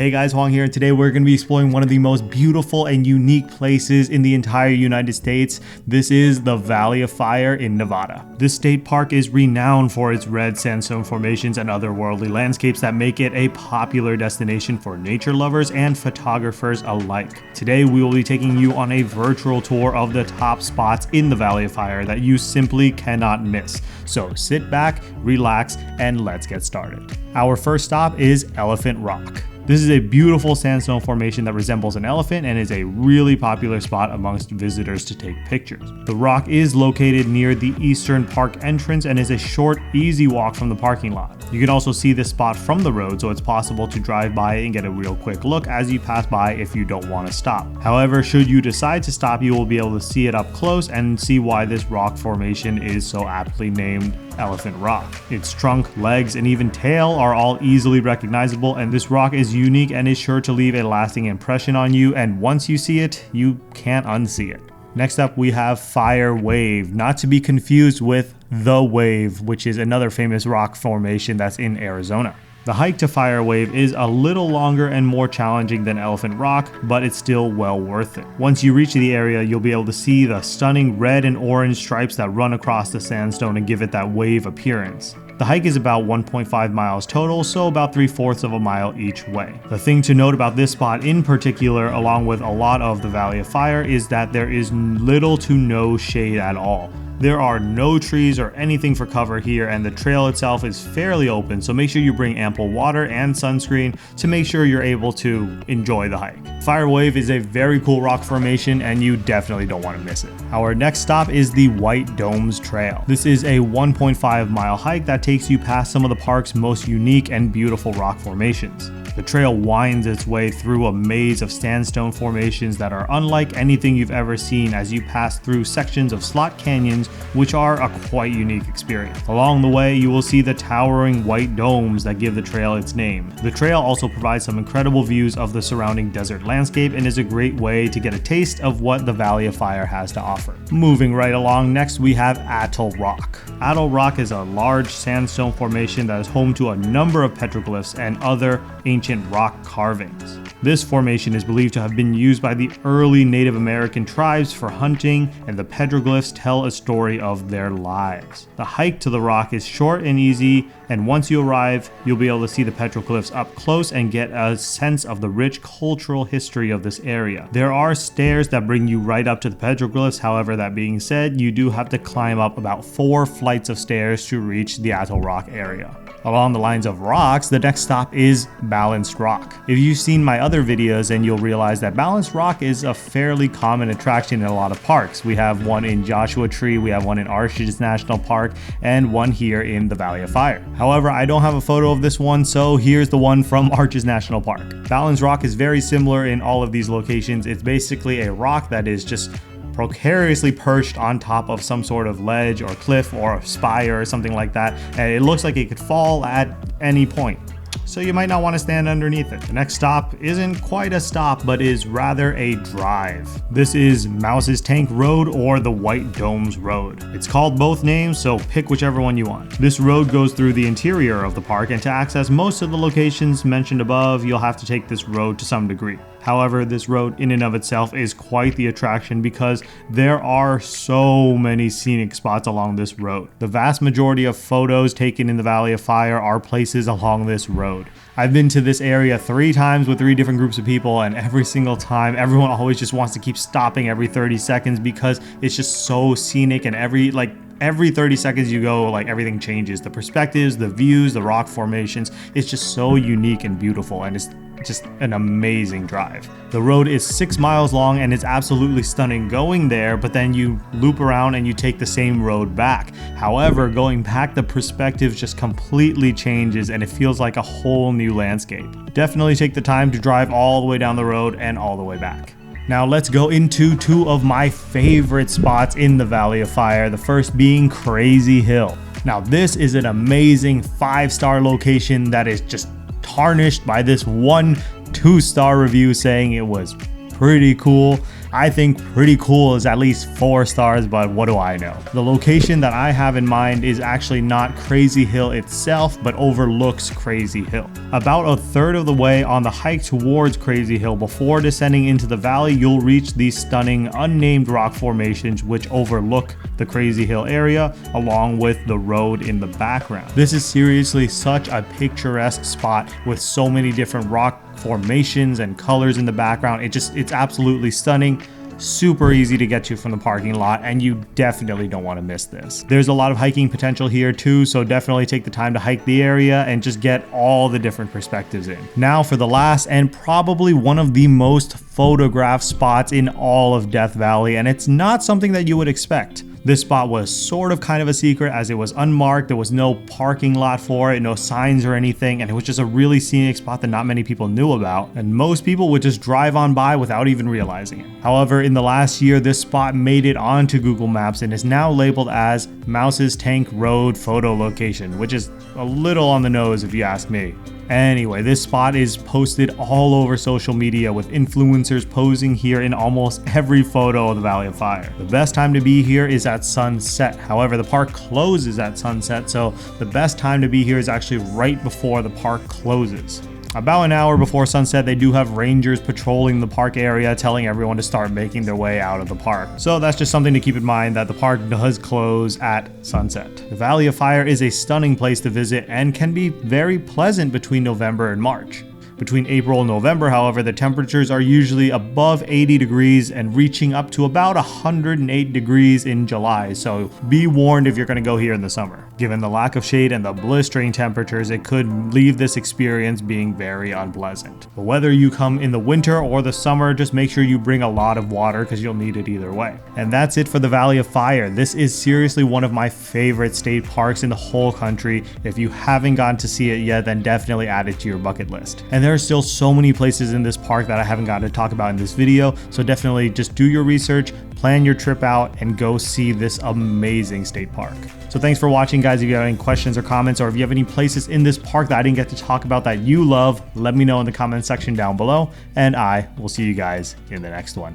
Hey guys, Hwang here, and today we're going to be exploring one of the most beautiful and unique places in the entire United States. This is the Valley of Fire in Nevada. This state park is renowned for its red sandstone formations and otherworldly landscapes that make it a popular destination for nature lovers and photographers alike. Today we will be taking you on a virtual tour of the top spots in the Valley of Fire that you simply cannot miss. So sit back, relax, and let's get started. Our first stop is Elephant Rock. This is a beautiful sandstone formation that resembles an elephant and is a really popular spot amongst visitors to take pictures. The rock is located near the eastern park entrance and is a short, easy walk from the parking lot. You can also see this spot from the road, so it's possible to drive by and get a real quick look as you pass by if you don't want to stop. However, should you decide to stop, you will be able to see it up close and see why this rock formation is so aptly named Elephant Rock. Its trunk, legs, and even tail are all easily recognizable, and this rock is unique and is sure to leave a lasting impression on you, and once you see it, you can't unsee it. Next up, we have Fire Wave, not to be confused with The Wave, which is another famous rock formation that's in Arizona. The hike to Fire Wave is a little longer and more challenging than Elephant Rock, but it's still well worth it. Once you reach the area, you'll be able to see the stunning red and orange stripes that run across the sandstone and give it that wave appearance. The hike is about 1.5 miles total, so about 3/4 of a mile each way. The thing to note about this spot in particular, along with a lot of the Valley of Fire, is that there is little to no shade at all. There are no trees or anything for cover here, and the trail itself is fairly open, so make sure you bring ample water and sunscreen to make sure you're able to enjoy the hike. Fire Wave is a very cool rock formation and you definitely don't want to miss it. Our next stop is the White Domes Trail. This is a 1.5 mile hike that takes you past some of the park's most unique and beautiful rock formations. The trail winds its way through a maze of sandstone formations that are unlike anything you've ever seen as you pass through sections of slot canyons, which are a quite unique experience. Along the way, you will see the towering white domes that give the trail its name. The trail also provides some incredible views of the surrounding desert landscape and is a great way to get a taste of what the Valley of Fire has to offer. Moving right along, next we have Atlatl Rock. Atlatl Rock is a large sandstone formation that is home to a number of petroglyphs and other ancient rock carvings. This formation is believed to have been used by the early Native American tribes for hunting, and the petroglyphs tell a story of their lives. The hike to the rock is short and easy, and once you arrive, you'll be able to see the petroglyphs up close and get a sense of the rich cultural history of this area. There are stairs that bring you right up to the petroglyphs. However, that being said, you do have to climb up about 4 flights of stairs to reach the Atlatl Rock area. Along the lines of rocks, the next stop is Balanced Rock. If you've seen my other videos, then you'll realize that Balanced Rock is a fairly common attraction in a lot of parks. We have one in Joshua Tree, we have one in Arches National Park, and one here in the Valley of Fire. However, I don't have a photo of this one, so here's the one from Arches National Park. Balanced Rock is very similar in all of these locations. It's basically a rock that is just precariously perched on top of some sort of ledge or cliff or a spire or something like that, and it looks like it could fall at any point. So you might not want to stand underneath it. The next stop isn't quite a stop, but is rather a drive. This is Mouse's Tank Road or the White Domes Road. It's called both names, so pick whichever one you want. This road goes through the interior of the park, and to access most of the locations mentioned above, you'll have to take this road to some degree. However, this road in and of itself is quite the attraction because there are so many scenic spots along this road. The vast majority of photos taken in the Valley of Fire are places along this road. I've been to this area 3 times with 3 different groups of people, and every single time, everyone always just wants to keep stopping every 30 seconds because it's just so scenic, and every 30 seconds you go, like, everything changes. The perspectives, the views, the rock formations, it's just so unique and beautiful, and it's just an amazing drive. The road is 6 miles long and it's absolutely stunning going there, but then you loop around and you take the same road back. However, going back, the perspective just completely changes and it feels like a whole new landscape. Definitely take the time to drive all the way down the road and all the way back. Now let's go into 2 of my favorite spots in the Valley of Fire, the first being Crazy Hill. Now this is an amazing 5-star location that is just tarnished by this one 2-star review saying it was pretty cool. I think pretty cool is at least 4 stars, but what do I know? The location that I have in mind is actually not Crazy Hill itself, but overlooks Crazy Hill. About a third of the way on the hike towards Crazy Hill, before descending into the valley, you'll reach these stunning unnamed rock formations which overlook the Crazy Hill area along with the road in the background. This is seriously such a picturesque spot with so many different rock formations and colors in the background. It's absolutely stunning. Super easy to get to from the parking lot, and you definitely don't want to miss this. There's a lot of hiking potential here too, so definitely take the time to hike the area and just get all the different perspectives in. Now for the last and probably one of the most photographed spots in all of Death Valley, and it's not something that you would expect. This spot was sort of kind of a secret as it was unmarked. There was no parking lot for it, no signs or anything, and it was just a really scenic spot that not many people knew about, and most people would just drive on by without even realizing it. However, in the last year, this spot made it onto Google Maps and is now labeled as Mouse's Tank Road photo location, which is a little on the nose if you ask me. Anyway, this spot is posted all over social media with influencers posing here in almost every photo of the Valley of Fire. The best time to be here is at sunset. However, the park closes at sunset, so the best time to be here is actually right before the park closes. About an hour before sunset, they do have rangers patrolling the park area, telling everyone to start making their way out of the park. So that's just something to keep in mind, that the park does close at sunset. The Valley of Fire is a stunning place to visit and can be very pleasant between November and March. Between April and November, however, the temperatures are usually above 80 degrees and reaching up to about 108 degrees in July, so be warned if you're going to go here in the summer. Given the lack of shade and the blistering temperatures, it could leave this experience being very unpleasant. But whether you come in the winter or the summer, just make sure you bring a lot of water because you'll need it either way. And that's it for the Valley of Fire. This is seriously one of my favorite state parks in the whole country. If you haven't gotten to see it yet, then definitely add it to your bucket list. And there are still so many places in this park that I haven't gotten to talk about in this video, so definitely just do your research, plan your trip out, and go see this amazing state park. So thanks for watching, guys. If you have any questions or comments, or if you have any places in this park that I didn't get to talk about that you love, let me know in the comment section down below, and I will see you guys in the next one.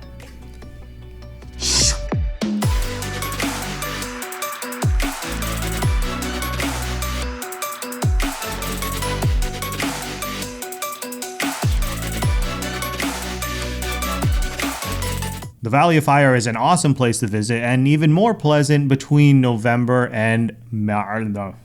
The Valley of Fire is an awesome place to visit, and even more pleasant between November and